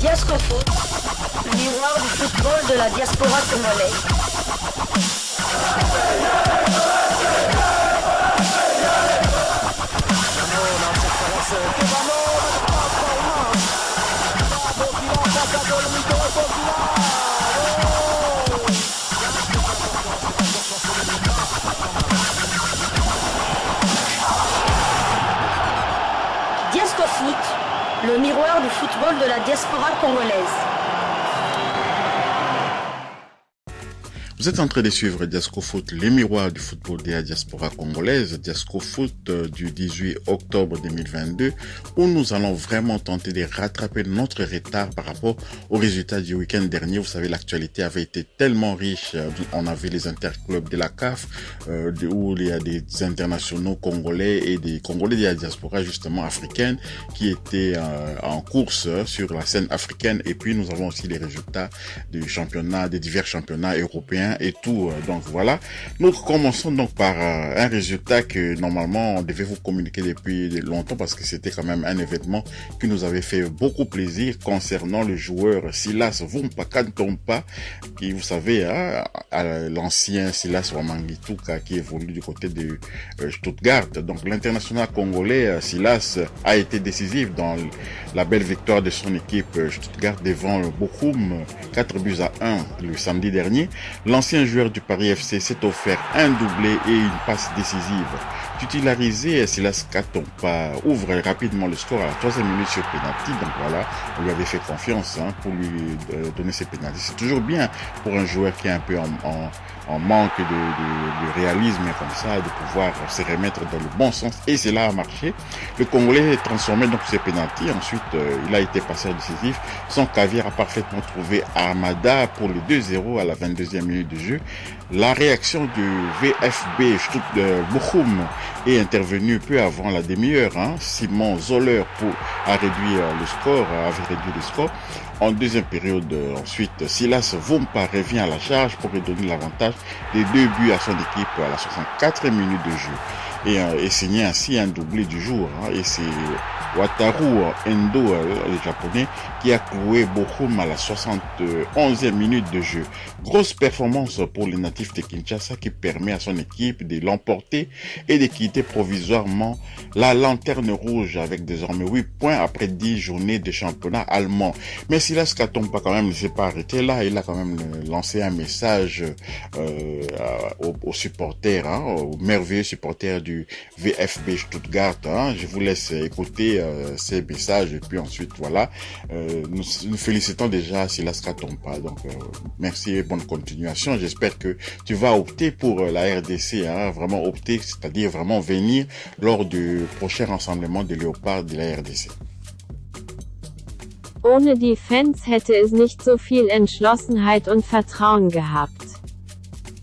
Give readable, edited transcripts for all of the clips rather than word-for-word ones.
Diascofoot, le miroir du football de la diaspora congolaise. Diascofoot, le miroir du football de la diaspora congolaise. Vous êtes en train de suivre Diascofoot, les miroirs du football de la diaspora congolaise, Diascofoot du 18 octobre 2022, où nous allons vraiment tenter de rattraper notre retard par rapport aux résultats du week-end dernier. Vous savez, l'actualité avait été tellement riche. On avait les interclubs de la CAF, où il y a des internationaux congolais et des Congolais de la diaspora justement africaine qui étaient en course sur la scène africaine. Et puis nous avons aussi les résultats du championnat, des divers championnats européens et tout. Donc voilà, nous commençons donc par un résultat que normalement on devait vous communiquer depuis longtemps parce que c'était quand même un événement qui nous avait fait beaucoup plaisir concernant le joueur Silas Vumpa Kantompa, qui vous savez, l'ancien Silas Wamangituka qui évolue du côté de Stuttgart. Donc l'international congolais Silas a été décisif dans la belle victoire de son équipe Stuttgart devant le Bochum 4-1 le samedi dernier. L'ancien joueur du Paris FC s'est offert un doublé et une passe décisive. Titularisé, Silas Katompa ouvre rapidement le score à la 3e minute sur penalty. Donc voilà, on lui avait fait confiance pour lui donner ses penalties. C'est toujours bien pour un joueur qui est un peu en manque de réalisme comme ça, de pouvoir se remettre dans le bon sens. Et cela a marché. Le Congolais est transformé donc ses penalties. Ensuite, il a été passeur décisif. Son caviar a parfaitement trouvé Armada pour le 2-0 à la 22e minute de jeu. La réaction du VfB Bochum est intervenue peu avant la demi-heure. Simon Zoller avait réduit le score. En deuxième période, ensuite, Silas Vumpa revient à la charge pour redonner l'avantage des 2 buts à son équipe à la 64e minute de jeu. Et signer ainsi un doublé du jour. Et c'est Wataru Endo, le japonais, qui a cloué Bochum à la 71e minute de jeu. Grosse performance pour les natifs de Kinshasa qui permet à son équipe de l'emporter et de quitter provisoirement la lanterne rouge avec désormais 8 points après 10 journées de championnat allemand. Mais Silas Katompa quand même ne s'est pas arrêté là. Il a quand même lancé un message aux supporters, aux merveilleux supporters du VfB Stuttgart. Je vous laisse écouter ces messages et puis ensuite voilà, nous félicitons déjà Silas Katompa. Donc merci et bonne continuation. J'espère que tu vas opter pour la RDC, vraiment opter, c'est-à-dire vraiment venir lors du prochain rassemblement des Léopards de la RDC. Ohne die Fans hätte es nicht so viel Entschlossenheit und Vertrauen gehabt.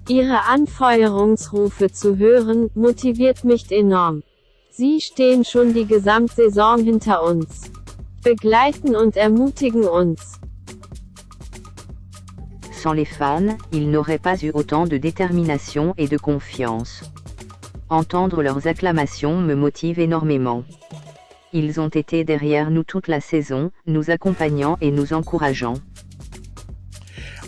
Ihre Anfeuerungsrufe zu hören, motiviert mich enorm. Sie stehen schon die Gesamtsaison hinter uns. Begleiten und ermutigen uns. Sans les fans, il n'aurait pas eu autant de détermination et de confiance. Entendre leurs acclamations me motive énormément. Ils ont été derrière nous toute la saison, nous accompagnant et nous encourageant.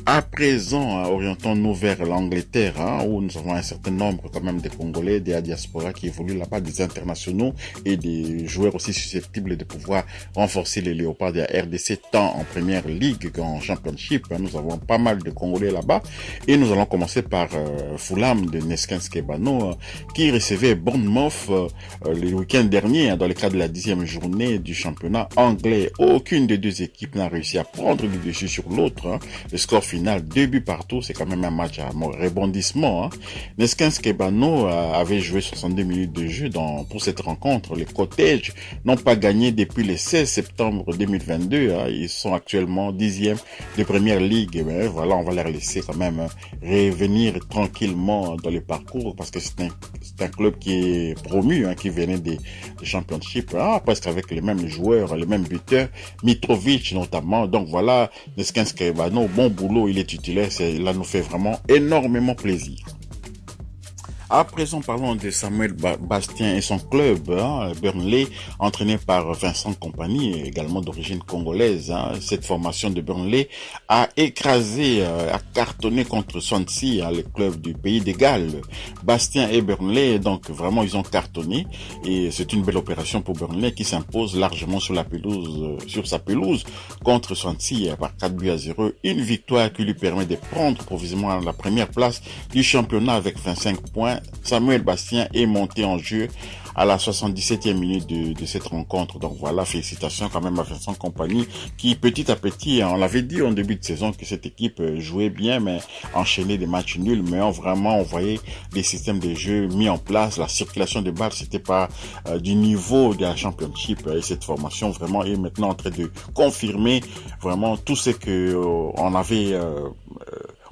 À présent, orientons-nous vers l'Angleterre, où nous avons un certain nombre quand même de Congolais, des diaspora qui évoluent là-bas, des internationaux et des joueurs aussi susceptibles de pouvoir renforcer les Léopards de la RDC tant en première ligue qu'en championship. Nous avons pas mal de Congolais là-bas et nous allons commencer par Fulham de Neskanske Bano qui recevait Bournemouth le week-end dernier dans le cadre de la 10e journée du championnat anglais. Aucune des deux équipes n'a réussi à prendre le dessus sur l'autre. Le score final, 2 buts partout, c'est quand même un match à rebondissement. Neskanske Bano avait joué 62 minutes de jeu pour cette rencontre. Les Cottages n'ont pas gagné depuis le 16 septembre 2022. Ils sont actuellement 10e de première ligue. Mais voilà, on va les laisser quand même revenir tranquillement dans le parcours parce que c'est un club qui est promu, qui venait des championships, presque avec les mêmes joueurs, les mêmes buteurs, Mitrovic notamment. Donc voilà, Neskanske Bano, bon boulot, il est titulaire, cela nous fait vraiment énormément plaisir. À présent, parlons de Samuel Bastien et son club, Burnley, entraîné par Vincent Kompany, également d'origine congolaise. Cette formation de Burnley a écrasé, a cartonné contre Swansea, le club du pays de Galles. Bastien et Burnley, donc vraiment, ils ont cartonné et c'est une belle opération pour Burnley qui s'impose largement sur sa pelouse contre Swansea par 4-0. Une victoire qui lui permet de prendre provisoirement la première place du championnat avec 25 points. Samuel Bastien est monté en jeu à la 77e minute de cette rencontre. Donc voilà, félicitations quand même à Vincent Kompany qui petit à petit, on l'avait dit en début de saison que cette équipe jouait bien mais enchaînait des matchs nuls, mais on voyait les systèmes de jeu mis en place, la circulation de balles, c'était pas du niveau de la Championship et cette formation vraiment est maintenant en train de confirmer vraiment tout ce que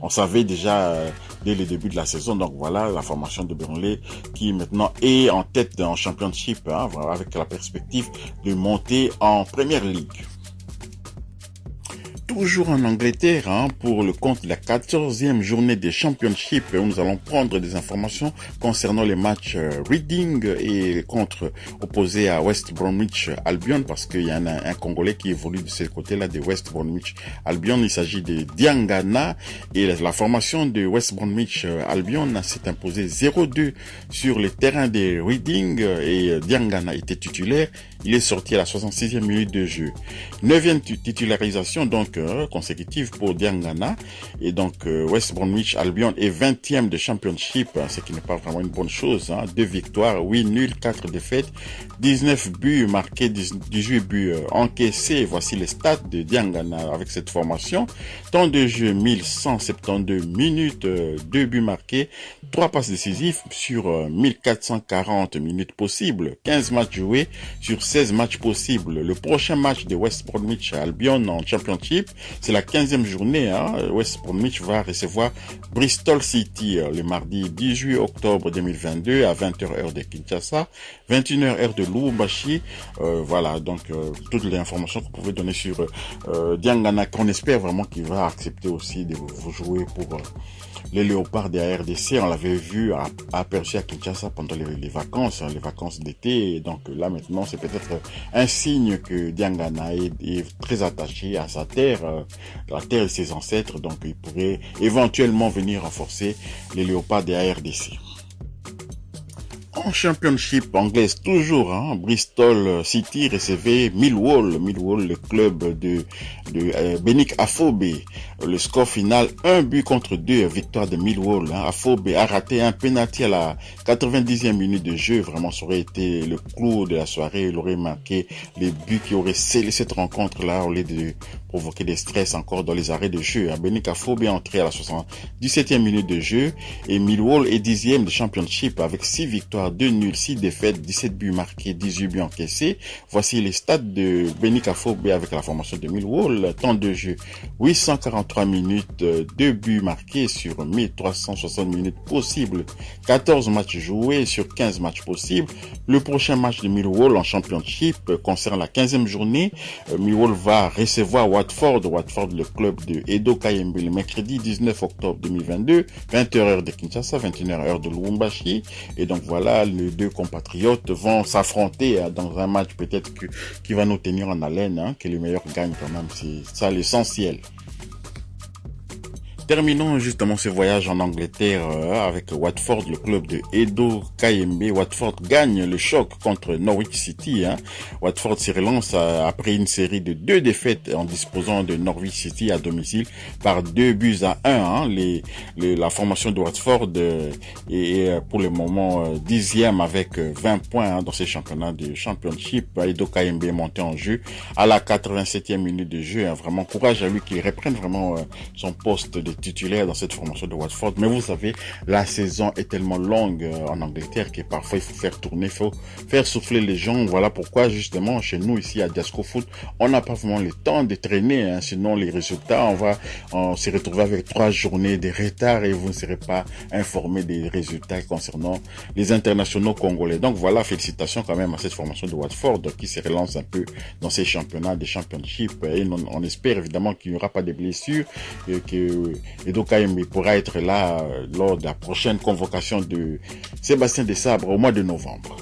on savait déjà dès le début de la saison. Donc voilà, la formation de Burnley qui maintenant est en tête en Championship, avec la perspective de monter en Premier League. Toujours en Angleterre, pour le compte de la 14e journée des Championship, nous allons prendre des informations concernant les matchs Reading et opposé à West Bromwich Albion, parce qu'il y a un Congolais qui évolue de ce côté-là de West Bromwich Albion. Il s'agit de Diangana et la formation de West Bromwich Albion s'est imposée 0-2 sur le terrain de Reading et Diangana était titulaire. Il est sorti à la 66e minute de jeu. 9e titularisation donc consécutive pour Diangana et donc West Bromwich Albion est 20e de Championship, ce qui n'est pas vraiment une bonne chose. 2 victoires, 8 nuls, 4 défaites, 19 buts marqués, 18 buts encaissés. Voici les stats de Diangana avec cette formation. Temps de jeu 1172 minutes, 2 buts marqués, 3 passes décisives sur 1440 minutes possibles, 15 matchs joués sur 16 matchs possibles. Le prochain match de West Bromwich Albion en Championship, c'est la 15e journée. West Bromwich va recevoir Bristol City le mardi 18 octobre 2022 à 20h heure de Kinshasa, 21h heure de Lubumbashi. Voilà, donc toutes les informations que vous pouvez donner sur Diangana, qu'on espère vraiment qu'il va accepter aussi de vous jouer pour les Léopards de la RDC. On l'avait vu aperçu à Kinshasa pendant les vacances d'été. Et donc là maintenant, c'est peut-être un signe que Diangana est très attaché à sa terre, la terre de ses ancêtres. Donc il pourrait éventuellement venir renforcer les Léopards de la RDC. En Championship anglaise toujours, Bristol City recevait Millwall, le club de Benik Afobe. Le score final 1-2, victoire de Millwall. Afobe a raté un penalty à la 90e minute de jeu. Vraiment, ça aurait été le clou de la soirée. Il aurait marqué les buts qui auraient scellé cette rencontre-là au lieu de provoquer des stress encore dans les arrêts de jeu. Benik Afobe est entré à la 77e minute de jeu et Millwall est 10e de Championship avec 6 victoires, 2 nuls, 6 défaites, 17 buts marqués, 18 buts encaissés. Voici les stats de Benik Afobe avec la formation de Millwall. Temps de jeu 843 minutes, 2 buts marqués sur 1360 minutes possibles, 14 matchs joués sur 15 matchs possibles. Le prochain match de Millwall en Championship concerne la 15e journée. Millwall va recevoir Watford, le club de Edo Kayembe, le mercredi 19 octobre 2022, 20h heure de Kinshasa, 21h heure de Lubumbashi. Et donc voilà, les deux compatriotes vont s'affronter dans un match peut-être qui va nous tenir en haleine, que les meilleurs gagnent quand même, c'est ça l'essentiel. Terminons justement ce voyage en Angleterre avec Watford, le club de Edo Kayembe. Watford gagne le choc contre Norwich City. Watford se relance après une série de 2 défaites en disposant de Norwich City à domicile par 2-1. La formation de Watford est pour le moment 10e avec 20 points dans ces championnats de Championship. Edo Kayembe est monté en jeu à la 87e minute de jeu. Vraiment courage à lui qu'il reprenne vraiment son poste de titulaire dans cette formation de Watford. Mais vous savez, la saison est tellement longue en Angleterre que parfois il faut faire tourner, il faut faire souffler les gens. Voilà pourquoi justement chez nous ici à Diasco Foot, on n'a pas vraiment le temps de traîner, sinon les résultats, on se retrouver avec 3 journées de retard et vous ne serez pas informé des résultats concernant les internationaux congolais. Donc voilà, félicitations quand même à cette formation de Watford qui se relance un peu dans ces championnats des championships et on espère évidemment qu'il n'y aura pas de blessures et que Edo Kayembe pourra être là lors de la prochaine convocation de Sébastien Desabre au mois de novembre.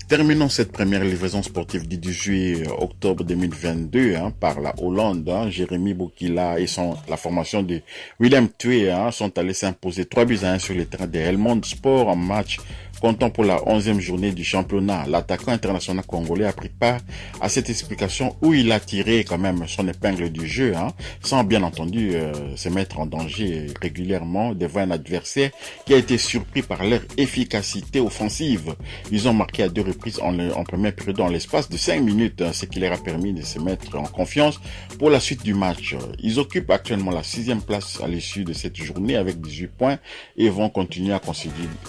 Terminons cette première livraison sportive du 18 octobre 2022 par la Hollande. Jérémy Bokila et la formation de Willem Twee sont allés s'imposer 3-1 sur le terrain de Helmond Sport en match comptant pour la 11e journée du championnat. L'attaquant international congolais a pris part à cette explication où il a tiré quand même son épingle du jeu, sans bien entendu se mettre en danger régulièrement devant un adversaire qui a été surpris par leur efficacité offensive. Ils ont marqué à 2 reprises en première période en l'espace de 5 minutes, ce qui leur a permis de se mettre en confiance pour la suite du match. Ils occupent actuellement la 6e place à l'issue de cette journée avec 18 points et vont continuer à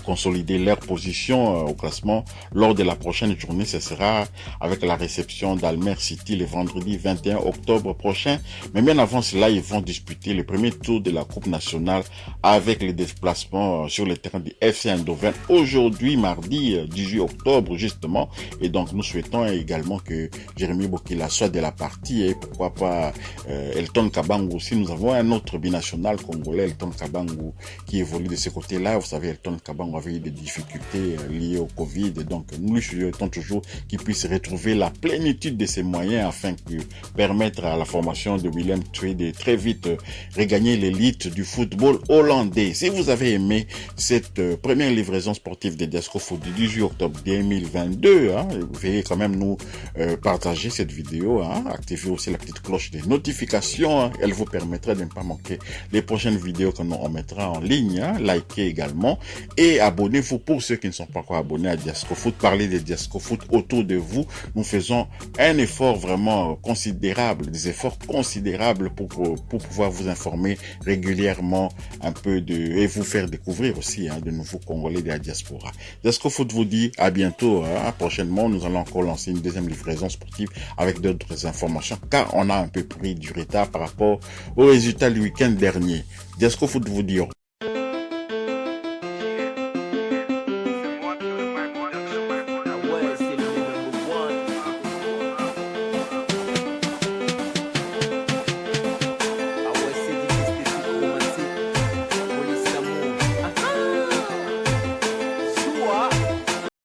consolider leur position au classement lors de la prochaine journée. Ce sera avec la réception d'Almer City le vendredi 21 octobre prochain. Mais bien avant cela, ils vont disputer le premier tour de la Coupe nationale avec les déplacements sur le terrain du FC Eindhoven aujourd'hui, mardi 18 octobre justement. Et donc nous souhaitons également que Jérémy Bokila soit de la partie et pourquoi pas Elton Kabangu aussi. Nous avons un autre binational congolais, Elton Kabangu, qui évolue de ce côté-là. Vous savez, Elton Kabangu avait eu des difficultés liées au Covid, et donc nous lui souhaitons toujours qu'il puisse retrouver la plénitude de ses moyens afin de permettre à la formation de Willem Twee de très vite regagner l'élite du football hollandais. Si vous avez aimé cette première livraison sportive de Diasco Foot du 18 octobre 2022, veuillez quand même nous partager cette vidéo, activez aussi la petite cloche des notifications, elle vous permettra de ne pas manquer les prochaines vidéos que nous mettra en ligne, likez également et abonnez-vous pour ceux qui ne sont pas encore abonnés à Diasco Foot. Parlez de Diasco Foot autour de vous. Nous faisons un effort vraiment considérable, des efforts considérables pour pouvoir vous informer régulièrement un peu et vous faire découvrir aussi de nouveaux Congolais de la diaspora. Diasco Foot vous dit à bientôt. Prochainement, nous allons encore lancer une deuxième livraison sportive avec d'autres informations car on a un peu pris du retard par rapport aux résultats du week-end dernier. Diasco Foot vous dit